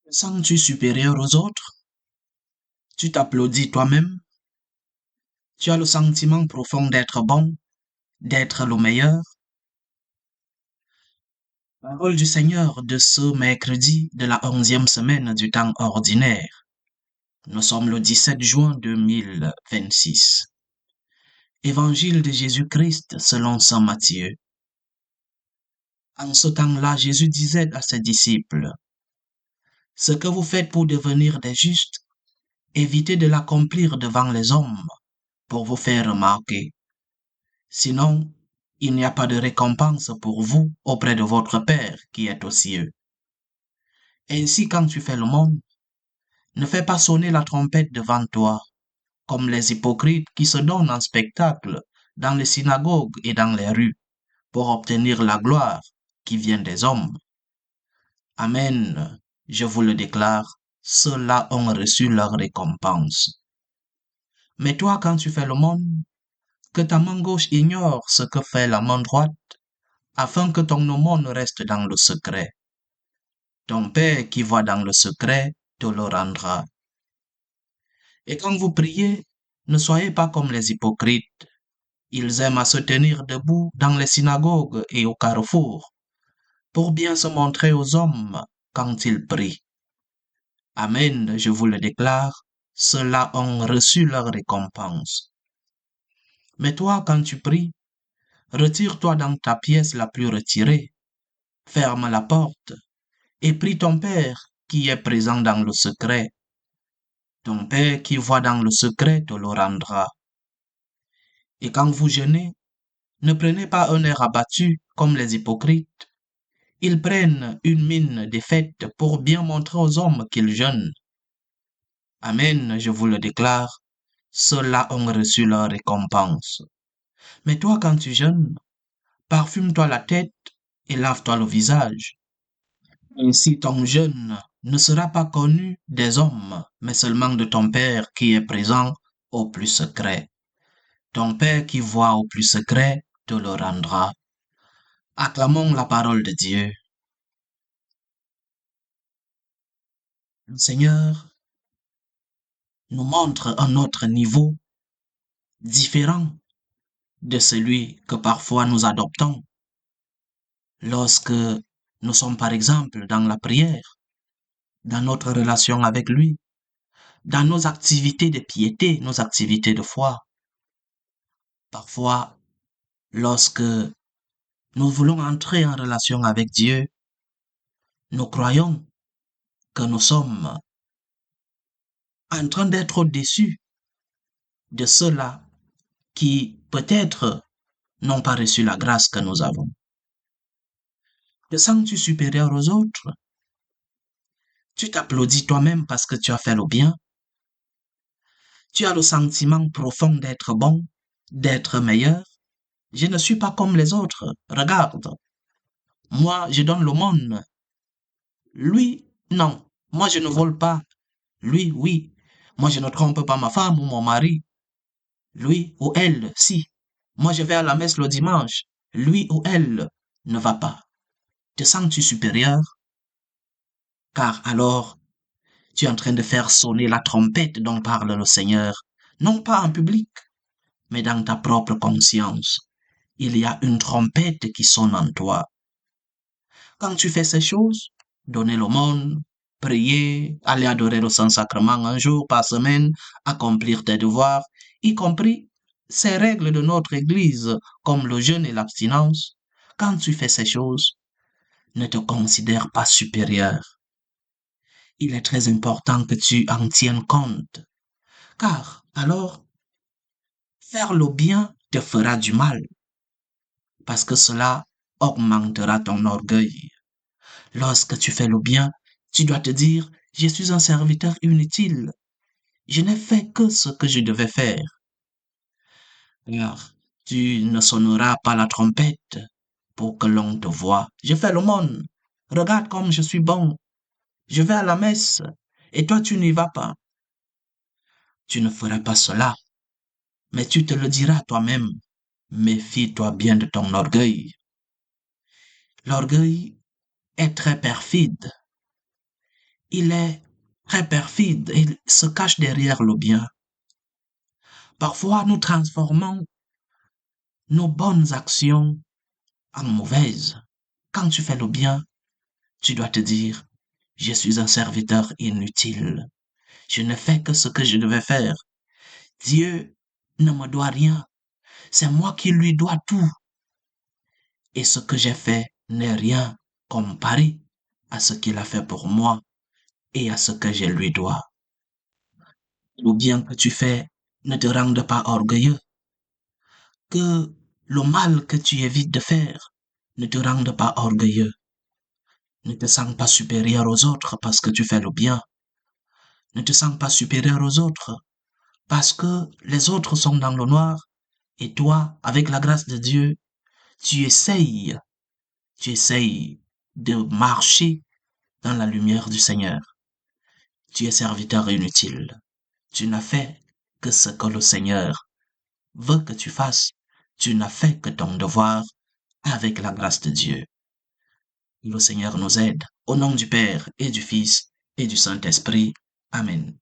Te sens-tu supérieur aux autres? Tu t'applaudis toi-même? Tu as le sentiment profond d'être bon, d'être le meilleur? Parole du Seigneur de ce mercredi de la 11e semaine du temps ordinaire. Nous sommes le 17 juin 2026. Évangile de Jésus-Christ selon saint Matthieu. En ce temps-là, Jésus disait à ses disciples, ce que vous faites pour devenir des justes, évitez de l'accomplir devant les hommes pour vous faire remarquer. Sinon, il n'y a pas de récompense pour vous auprès de votre Père qui est aux cieux. Ainsi, quand tu fais le monde, ne fais pas sonner la trompette devant toi, comme les hypocrites qui se donnent en spectacle dans les synagogues et dans les rues, pour obtenir la gloire qui vient des hommes. Amen, je vous le déclare, ceux-là ont reçu leur récompense. Mais toi, quand tu fais le monde, que ta main gauche ignore ce que fait la main droite, afin que ton aumône reste dans le secret. Ton Père qui voit dans le secret te le rendra. Et quand vous priez, ne soyez pas comme les hypocrites. Ils aiment à se tenir debout dans les synagogues et au carrefour, pour bien se montrer aux hommes quand ils prient. Amen, je vous le déclare, ceux-là ont reçu leur récompense. Mais toi, quand tu pries, retire-toi dans ta pièce la plus retirée, ferme la porte, et prie ton Père qui est présent dans le secret. Ton Père qui voit dans le secret te le rendra. Et quand vous jeûnez, ne prenez pas un air abattu comme les hypocrites. Ils prennent une mine défaite pour bien montrer aux hommes qu'ils jeûnent. Amen, je vous le déclare, ceux-là ont reçu leur récompense. Mais toi, quand tu jeûnes, parfume-toi la tête et lave-toi le visage. Ainsi ton jeûne ne sera pas connu des hommes, mais seulement de ton Père qui est présent au plus secret. Ton Père qui voit au plus secret te le rendra. Acclamons la parole de Dieu. Le Seigneur nous montre un autre niveau différent de celui que parfois nous adoptons lorsque nous sommes par exemple dans la prière, dans notre relation avec lui, dans nos activités de piété, nos activités de foi. Parfois, lorsque nous voulons entrer en relation avec Dieu, nous croyons que nous sommes en train d'être déçus de ceux-là qui peut-être n'ont pas reçu la grâce que nous avons. Te sens-tu supérieur aux autres? Tu t'applaudis toi-même parce que tu as fait le bien? Tu as le sentiment profond d'être bon, d'être meilleur? Je ne suis pas comme les autres. Regarde, moi je donne l'aumône. Lui, non. Moi je ne vole pas. Lui, oui. Moi je ne trompe pas ma femme ou mon mari. Lui ou elle, si. Moi je vais à la messe le dimanche. Lui ou elle ne va pas. Te sens-tu supérieur? Car alors, tu es en train de faire sonner la trompette dont parle le Seigneur, non pas en public, mais dans ta propre conscience. Il y a une trompette qui sonne en toi. Quand tu fais ces choses, donner l'aumône, prier, aller adorer le Saint-Sacrement un jour par semaine, accomplir tes devoirs, y compris ces règles de notre Église comme le jeûne et l'abstinence, quand tu fais ces choses, ne te considère pas supérieur. Il est très important que tu en tiennes compte, car alors, faire le bien te fera du mal, parce que cela augmentera ton orgueil. Lorsque tu fais le bien, tu dois te dire, je suis un serviteur inutile. Je n'ai fait que ce que je devais faire. Alors, tu ne sonneras pas la trompette pour que l'on te voie. Je fais le monde. Regarde comme je suis bon. Je vais à la messe. Et toi, tu n'y vas pas. Tu ne feras pas cela. Mais tu te le diras toi-même. Méfie-toi bien de ton orgueil. L'orgueil est très perfide. il est très perfide, il se cache derrière le bien. Parfois, nous transformons nos bonnes actions en mauvaises. Quand tu fais le bien, tu dois te dire, je suis un serviteur inutile. Je ne fais que ce que je devais faire. Dieu ne me doit rien. C'est moi qui lui dois tout. Et ce que j'ai fait n'est rien comparé à ce qu'il a fait pour moi et à ce que je lui dois. Le bien que tu fais ne te rende pas orgueilleux. Que le mal que tu évites de faire ne te rende pas orgueilleux. Ne te sens pas supérieur aux autres parce que tu fais le bien. Ne te sens pas supérieur aux autres parce que les autres sont dans le noir et toi, avec la grâce de Dieu, tu essayes, tu essayes de marcher dans la lumière du Seigneur. Tu es serviteur inutile. Tu n'as fait que ce que le Seigneur veut que tu fasses. Tu n'as fait que ton devoir avec la grâce de Dieu. Le Seigneur nous aide. Au nom du Père et du Fils et du Saint-Esprit. Amen.